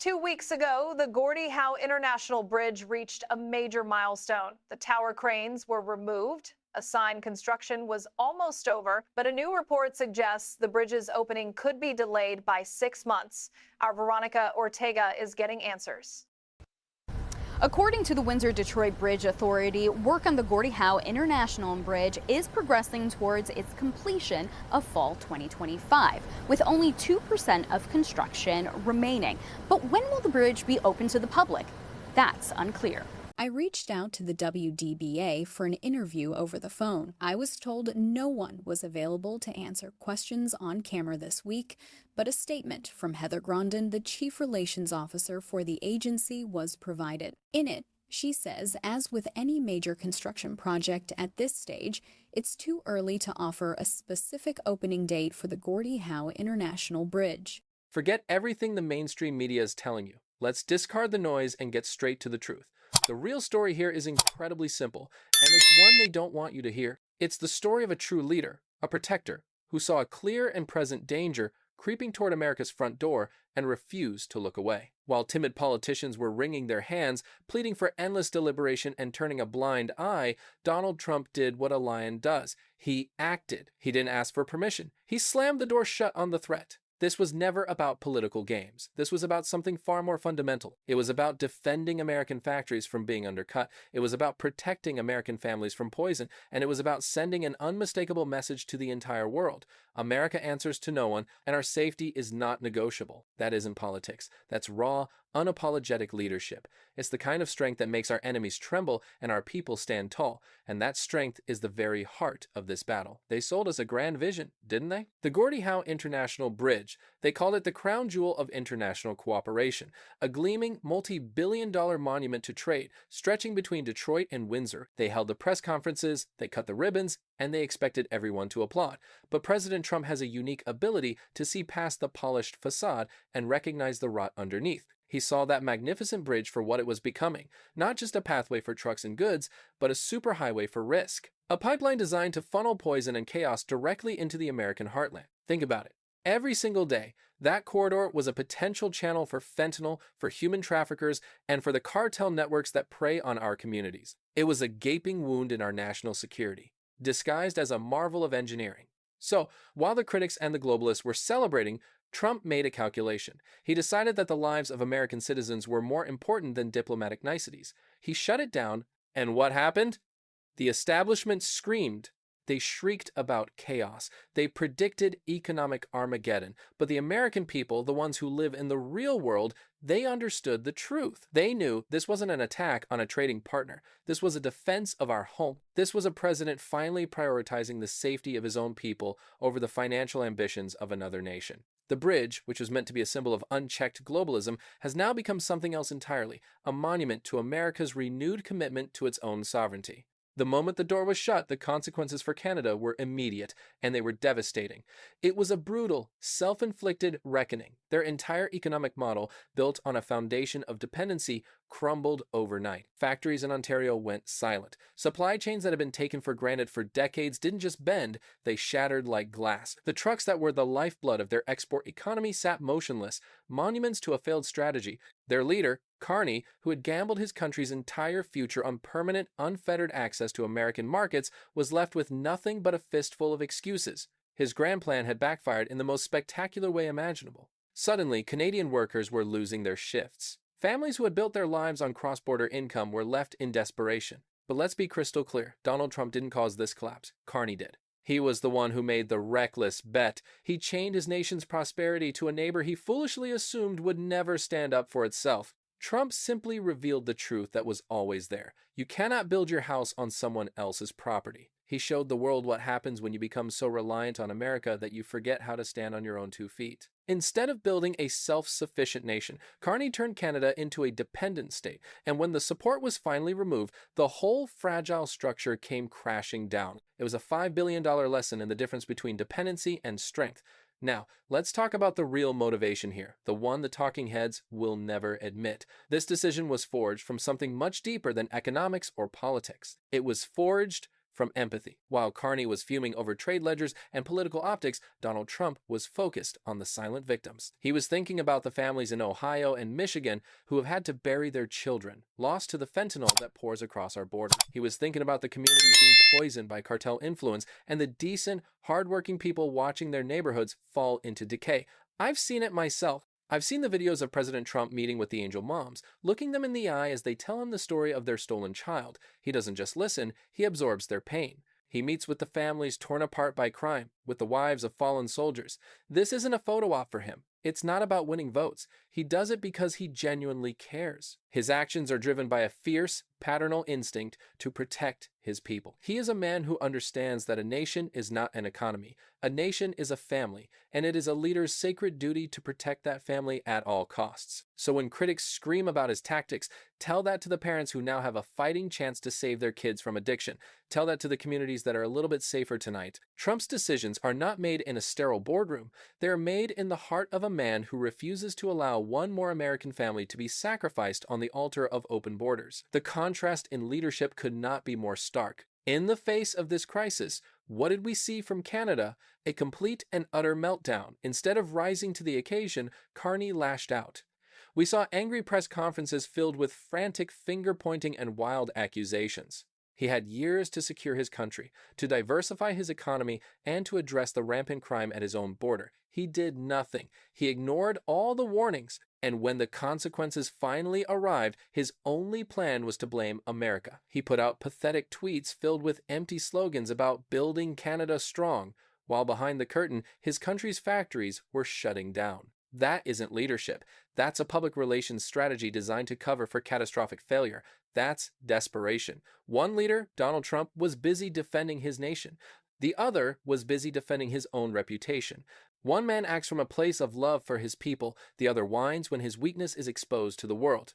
2 weeks ago, the Gordie Howe International Bridge reached a major milestone. The tower cranes were removed. A sign construction was almost over, but a new report suggests the bridge's opening could be delayed by 6 months. Our Veronica Ortega is getting answers. According to the Windsor-Detroit Bridge Authority, work on the Gordie Howe International Bridge is progressing towards its completion of fall 2025, with only 2% of construction remaining. But when will the bridge be open to the public? That's unclear. I reached out to the WDBA for an interview over the phone. I was told no one was available to answer questions on camera this week, but a statement from Heather Grondin, the Chief Relations Officer for the agency, was provided. In it, she says, as with any major construction project at this stage, it's too early to offer a specific opening date for the Gordie Howe International Bridge. Forget everything the mainstream media is telling you. Let's discard the noise and get straight to the truth. The real story here is incredibly simple, and it's one they don't want you to hear. It's the story of a true leader, a protector, who saw a clear and present danger creeping toward America's front door and refused to look away. While timid politicians were wringing their hands, pleading for endless deliberation and turning a blind eye, Donald Trump did what a lion does. He acted. He didn't ask for permission. He slammed the door shut on the threat. This was never about political games. This was about something far more fundamental. It was about defending American factories from being undercut. It was about protecting American families from poison. And it was about sending an unmistakable message to the entire world. America answers to no one, and our safety is not negotiable. That isn't politics. That's raw, unapologetic leadership. It's the kind of strength that makes our enemies tremble and our people stand tall. And that strength is the very heart of this battle. They sold us a grand vision, didn't they? The Gordie Howe International Bridge, they called it the crown jewel of international cooperation, a gleaming multi-billion-dollar monument to trade, stretching between Detroit and Windsor. They held the press conferences, they cut the ribbons, and they expected everyone to applaud. But President Trump has a unique ability to see past the polished facade and recognize the rot underneath. He saw that magnificent bridge for what it was becoming, not just a pathway for trucks and goods, but a superhighway for risk. A pipeline designed to funnel poison and chaos directly into the American heartland. Think about it. Every single day, that corridor was a potential channel for fentanyl, for human traffickers, and for the cartel networks that prey on our communities. It was a gaping wound in our national security, disguised as a marvel of engineering. So, while the critics and the globalists were celebrating, Trump made a calculation. He decided that the lives of American citizens were more important than diplomatic niceties. He shut it down, and what happened? The establishment screamed. They shrieked about chaos. They predicted economic Armageddon. But the American people, the ones who live in the real world, they understood the truth. They knew this wasn't an attack on a trading partner. This was a defense of our home. This was a president finally prioritizing the safety of his own people over the financial ambitions of another nation. The bridge, which was meant to be a symbol of unchecked globalism, has now become something else entirely, a monument to America's renewed commitment to its own sovereignty. The moment the door was shut, the consequences for Canada were immediate, and they were devastating. It was a brutal, self-inflicted reckoning. Their entire economic model, built on a foundation of dependency, crumbled overnight. Factories in Ontario went silent. Supply chains that had been taken for granted for decades didn't just bend, they shattered like glass. The trucks that were the lifeblood of their export economy sat motionless, monuments to a failed strategy. Their leader, Carney, who had gambled his country's entire future on permanent, unfettered access to American markets, was left with nothing but a fistful of excuses. His grand plan had backfired in the most spectacular way imaginable. Suddenly, Canadian workers were losing their shifts. Families who had built their lives on cross-border income were left in desperation. But let's be crystal clear, Donald Trump didn't cause this collapse. Carney did. He was the one who made the reckless bet. He chained his nation's prosperity to a neighbor he foolishly assumed would never stand up for itself. Trump simply revealed the truth that was always there. You cannot build your house on someone else's property. He showed the world what happens when you become so reliant on America that you forget how to stand on your own 2 feet. Instead of building a self-sufficient nation, Carney turned Canada into a dependent state, and when the support was finally removed, the whole fragile structure came crashing down. It was a $5 billion lesson in the difference between dependency and strength. Now, let's talk about the real motivation here, the one the talking heads will never admit. This decision was forged from something much deeper than economics or politics. It was forged from empathy. While Carney was fuming over trade ledgers and political optics, Donald Trump was focused on the silent victims. He was thinking about the families in Ohio and Michigan who have had to bury their children, lost to the fentanyl that pours across our border. He was thinking about the communities being poisoned by cartel influence and the decent, hardworking people watching their neighborhoods fall into decay. I've seen it myself. I've seen the videos of President Trump meeting with the angel moms, looking them in the eye as they tell him the story of their stolen child. He doesn't just listen, he absorbs their pain. He meets with the families torn apart by crime, with the wives of fallen soldiers. This isn't a photo op for him. It's not about winning votes. He does it because he genuinely cares. His actions are driven by a fierce, paternal instinct to protect his people. He is a man who understands that a nation is not an economy. A nation is a family, and it is a leader's sacred duty to protect that family at all costs. So when critics scream about his tactics, tell that to the parents who now have a fighting chance to save their kids from addiction. Tell that to the communities that are a little bit safer tonight. Trump's decisions are not made in a sterile boardroom. They are made in the heart of a man who refuses to allow one more American family to be sacrificed on the altar of open borders. The contrast in leadership could not be more stark. In the face of this crisis, what did we see from Canada? A complete and utter meltdown. Instead of rising to the occasion, Carney lashed out. We saw angry press conferences filled with frantic finger-pointing and wild accusations. He had years to secure his country, to diversify his economy, and to address the rampant crime at his own border. He did nothing. He ignored all the warnings, and when the consequences finally arrived, his only plan was to blame America. He put out pathetic tweets filled with empty slogans about building Canada strong, while behind the curtain, his country's factories were shutting down. That isn't leadership. That's a public relations strategy designed to cover for catastrophic failure. That's desperation. One leader, Donald Trump, was busy defending his nation. The other was busy defending his own reputation. One man acts from a place of love for his people. The other whines when his weakness is exposed to the world.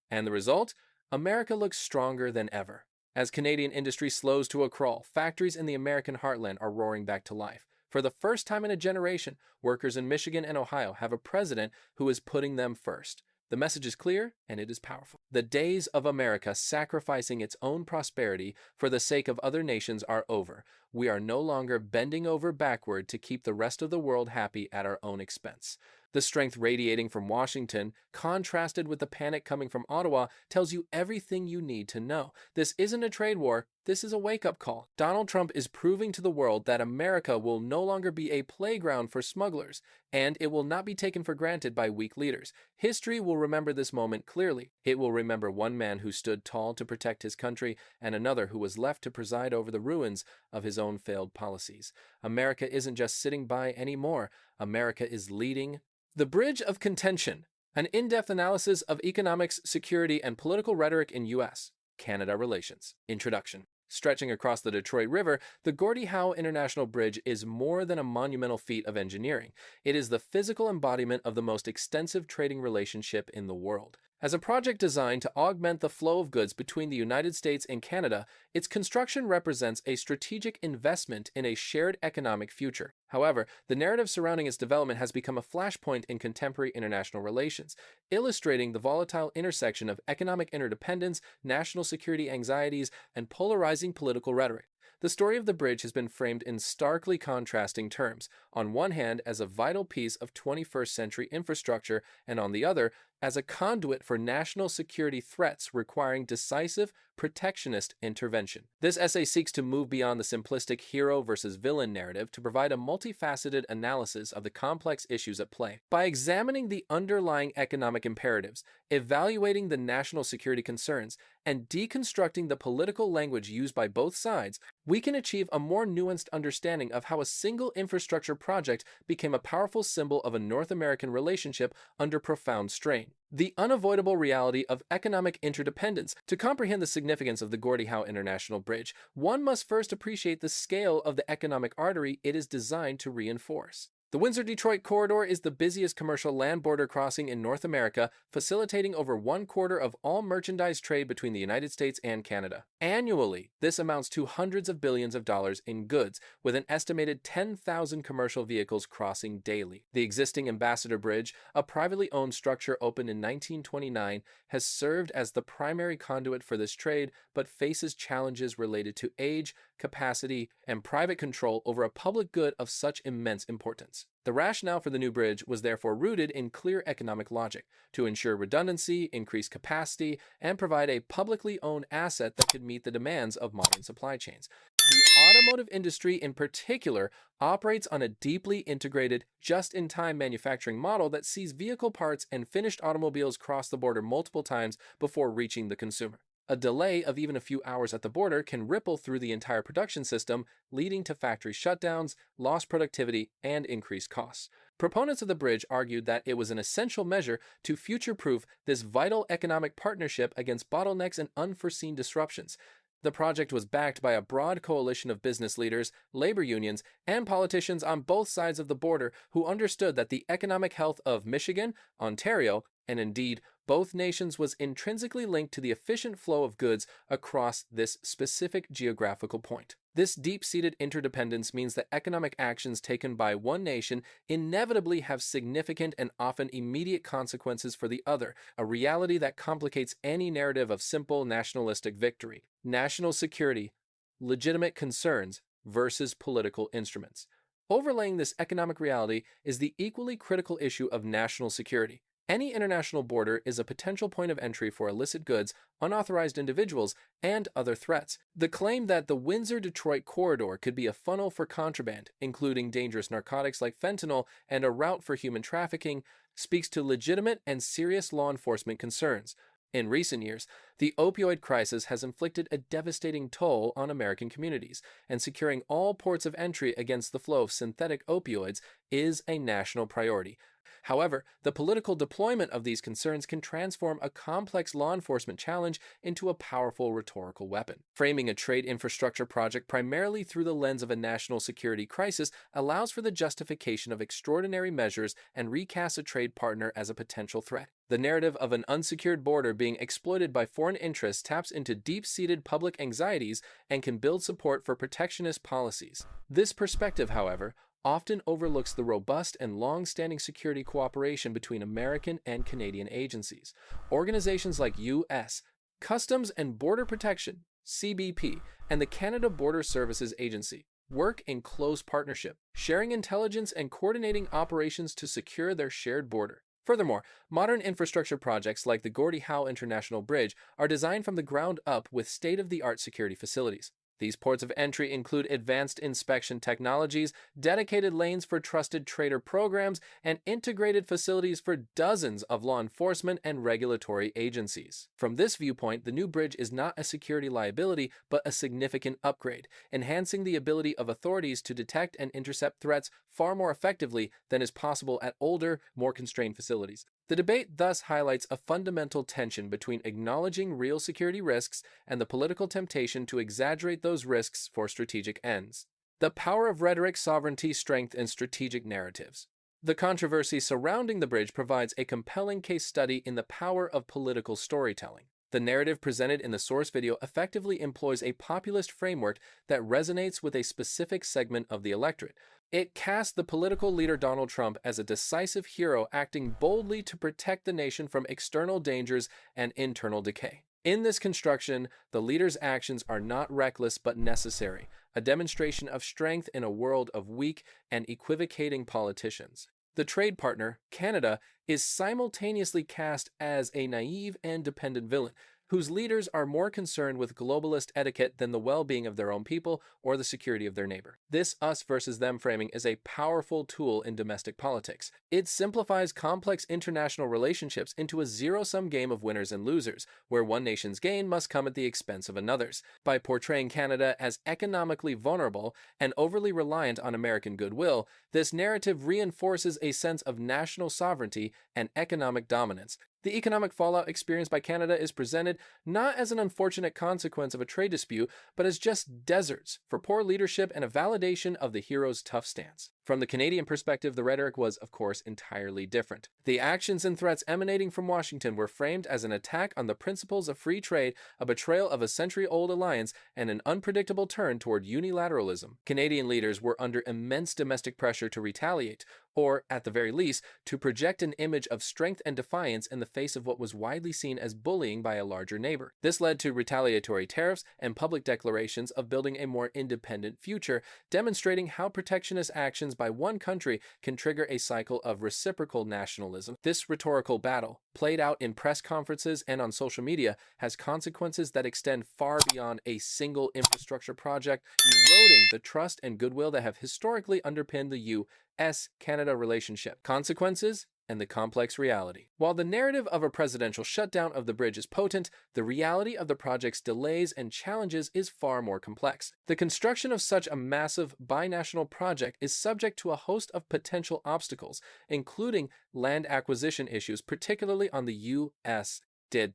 And the result? America looks stronger than ever. As Canadian industry slows to a crawl, factories in the American heartland are roaring back to life. For the first time in a generation, workers in Michigan and Ohio have a president who is putting them first. The message is clear, and it is powerful. The days of America sacrificing its own prosperity for the sake of other nations are over. We are no longer bending over backward to keep the rest of the world happy at our own expense. The strength radiating from Washington, contrasted with the panic coming from Ottawa, tells you everything you need to know. This isn't a trade war. This is a wake-up call. Donald Trump is proving to the world that America will no longer be a playground for smugglers, and it will not be taken for granted by weak leaders. History will remember this moment clearly. It will remember one man who stood tall to protect his country and another who was left to preside over the ruins of his own failed policies. America isn't just sitting by anymore. America is leading. The Bridge of Contention, an in-depth analysis of economics, security, and political rhetoric in U.S.-Canada relations. Introduction. Stretching across the Detroit River, the Gordie Howe International Bridge is more than a monumental feat of engineering. It is the physical embodiment of the most extensive trading relationship in the world. As a project designed to augment the flow of goods between the United States and Canada, its construction represents a strategic investment in a shared economic future. However, the narrative surrounding its development has become a flashpoint in contemporary international relations, illustrating the volatile intersection of economic interdependence, national security anxieties, and polarizing political rhetoric. The story of the bridge has been framed in starkly contrasting terms, on one hand as a vital piece of 21st century infrastructure, and on the other as a conduit for national security threats requiring decisive, protectionist intervention. This essay seeks to move beyond the simplistic hero versus villain narrative to provide a multifaceted analysis of the complex issues at play. By examining the underlying economic imperatives, evaluating the national security concerns, and deconstructing the political language used by both sides, we can achieve a more nuanced understanding of how a single infrastructure project became a powerful symbol of a North American relationship under profound strain. The unavoidable reality of economic interdependence. To comprehend the significance of the Gordie Howe International Bridge, one must first appreciate the scale of the economic artery it is designed to reinforce. The Windsor-Detroit corridor is the busiest commercial land border crossing in North America, facilitating over 1/4 of all merchandise trade between the United States and Canada. Annually, this amounts to hundreds of billions of dollars in goods, with an estimated 10,000 commercial vehicles crossing daily. The existing Ambassador Bridge, a privately owned structure opened in 1929, has served as the primary conduit for this trade, but faces challenges related to age, capacity, and private control over a public good of such immense importance. The rationale for the new bridge was therefore rooted in clear economic logic to ensure redundancy, increase capacity, and provide a publicly owned asset that could meet the demands of modern supply chains. The automotive industry in particular operates on a deeply integrated, just-in-time manufacturing model that sees vehicle parts and finished automobiles cross the border multiple times before reaching the consumer. A delay of even a few hours at the border can ripple through the entire production system, leading to factory shutdowns, lost productivity, and increased costs. Proponents of the bridge argued that it was an essential measure to future-proof this vital economic partnership against bottlenecks and unforeseen disruptions. The project was backed by a broad coalition of business leaders, labor unions, and politicians on both sides of the border who understood that the economic health of Michigan, Ontario, and indeed both nations was intrinsically linked to the efficient flow of goods across this specific geographical point. This deep-seated interdependence means that economic actions taken by one nation inevitably have significant and often immediate consequences for the other, a reality that complicates any narrative of simple nationalistic victory. National security, legitimate concerns versus political instruments. Overlaying this economic reality is the equally critical issue of national security. Any international border is a potential point of entry for illicit goods, unauthorized individuals, and other threats. The claim that the Windsor-Detroit corridor could be a funnel for contraband, including dangerous narcotics like fentanyl, and a route for human trafficking, speaks to legitimate and serious law enforcement concerns. In recent years, the opioid crisis has inflicted a devastating toll on American communities, and securing all ports of entry against the flow of synthetic opioids is a national priority. However, the political deployment of these concerns can transform a complex law enforcement challenge into a powerful rhetorical weapon. Framing a trade infrastructure project primarily through the lens of a national security crisis allows for the justification of extraordinary measures and recasts a trade partner as a potential threat. The narrative of an unsecured border being exploited by foreign interests taps into deep-seated public anxieties and can build support for protectionist policies. This perspective, however, often overlooks the robust and long-standing security cooperation between American and Canadian agencies. Organizations like U.S. Customs and Border Protection, CBP, and the Canada Border Services Agency work in close partnership, sharing intelligence and coordinating operations to secure their shared border. Furthermore, modern infrastructure projects like the Gordie Howe International Bridge are designed from the ground up with state-of-the-art security facilities. These ports of entry include advanced inspection technologies, dedicated lanes for trusted trader programs, and integrated facilities for dozens of law enforcement and regulatory agencies. From this viewpoint, the new bridge is not a security liability, but a significant upgrade, enhancing the ability of authorities to detect and intercept threats far more effectively than is possible at older, more constrained facilities. The debate thus highlights a fundamental tension between acknowledging real security risks and the political temptation to exaggerate those risks for strategic ends. The power of rhetoric, sovereignty, strength, and strategic narratives. The controversy surrounding the bridge provides a compelling case study in the power of political storytelling. The narrative presented in the source video effectively employs a populist framework that resonates with a specific segment of the electorate. It casts the political leader Donald Trump as a decisive hero acting boldly to protect the nation from external dangers and internal decay. In this construction, the leader's actions are not reckless but necessary, a demonstration of strength in a world of weak and equivocating politicians. The trade partner, Canada, is simultaneously cast as a naive and dependent villain, whose leaders are more concerned with globalist etiquette than the well-being of their own people or the security of their neighbor. This us versus them framing is a powerful tool in domestic politics. It simplifies complex international relationships into a zero-sum game of winners and losers, where one nation's gain must come at the expense of another's. By portraying Canada as economically vulnerable and overly reliant on American goodwill, this narrative reinforces a sense of national sovereignty and economic dominance. The economic fallout experienced by Canada is presented not as an unfortunate consequence of a trade dispute, but as just deserts for poor leadership and a validation of the hero's tough stance. From the Canadian perspective, the rhetoric was, of course, entirely different. The actions and threats emanating from Washington were framed as an attack on the principles of free trade, a betrayal of a century-old alliance, and an unpredictable turn toward unilateralism. Canadian leaders were under immense domestic pressure to retaliate, or, at the very least, to project an image of strength and defiance in the face of what was widely seen as bullying by a larger neighbor. This led to retaliatory tariffs and public declarations of building a more independent future, demonstrating how protectionist actions by one country can trigger a cycle of reciprocal nationalism. This rhetorical battle, played out in press conferences and on social media, has consequences that extend far beyond a single infrastructure project, eroding the trust and goodwill that have historically underpinned the U.S.-Canada relationship. Consequences and the complex reality. While the narrative of a presidential shutdown of the bridge is potent, the reality of the project's delays and challenges is far more complex. The construction of such a massive binational project is subject to a host of potential obstacles, including land acquisition issues, particularly on the U.S.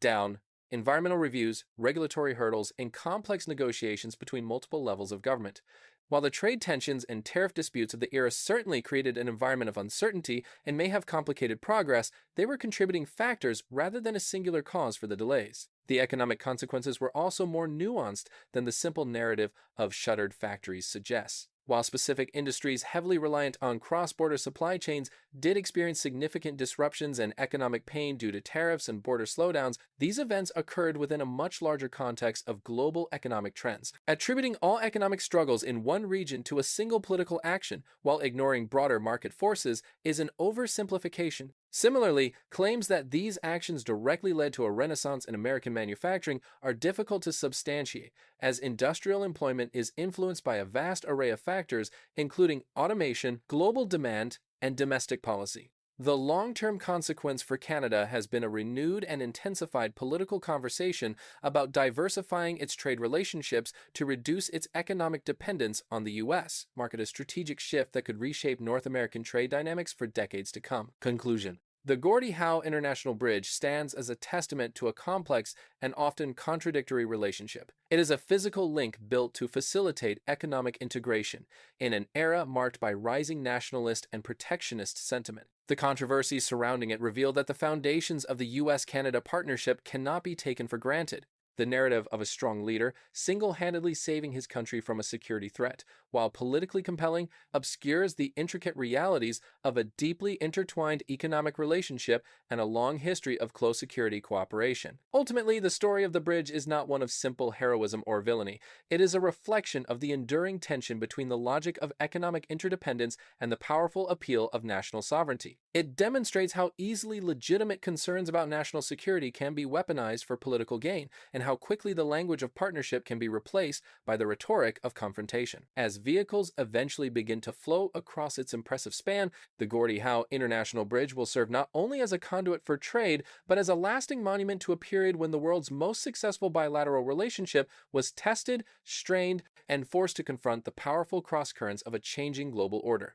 down, environmental reviews, regulatory hurdles, and complex negotiations between multiple levels of government. While the trade tensions and tariff disputes of the era certainly created an environment of uncertainty and may have complicated progress, they were contributing factors rather than a singular cause for the delays. The economic consequences were also more nuanced than the simple narrative of shuttered factories suggests. While specific industries heavily reliant on cross-border supply chains did experience significant disruptions and economic pain due to tariffs and border slowdowns, these events occurred within a much larger context of global economic trends. Attributing all economic struggles in one region to a single political action while ignoring broader market forces is an oversimplification. Similarly, claims that these actions directly led to a renaissance in American manufacturing are difficult to substantiate, as industrial employment is influenced by a vast array of factors, including automation, global demand, and domestic policy. The long-term consequence for Canada has been a renewed and intensified political conversation about diversifying its trade relationships to reduce its economic dependence on the U.S., marking a strategic shift that could reshape North American trade dynamics for decades to come. Conclusion. The Gordie Howe International Bridge stands as a testament to a complex and often contradictory relationship. It is a physical link built to facilitate economic integration in an era marked by rising nationalist and protectionist sentiment. The controversies surrounding it reveal that the foundations of the U.S.-Canada partnership cannot be taken for granted. The narrative of a strong leader single-handedly saving his country from a security threat, while politically compelling, obscures the intricate realities of a deeply intertwined economic relationship and a long history of close security cooperation. Ultimately, the story of the bridge is not one of simple heroism or villainy. It is a reflection of the enduring tension between the logic of economic interdependence and the powerful appeal of national sovereignty. It demonstrates how easily legitimate concerns about national security can be weaponized for political gain, and how quickly the language of partnership can be replaced by the rhetoric of confrontation. As vehicles eventually begin to flow across its impressive span, the Gordie Howe International Bridge will serve not only as a conduit for trade, but as a lasting monument to a period when the world's most successful bilateral relationship was tested, strained, and forced to confront the powerful crosscurrents of a changing global order.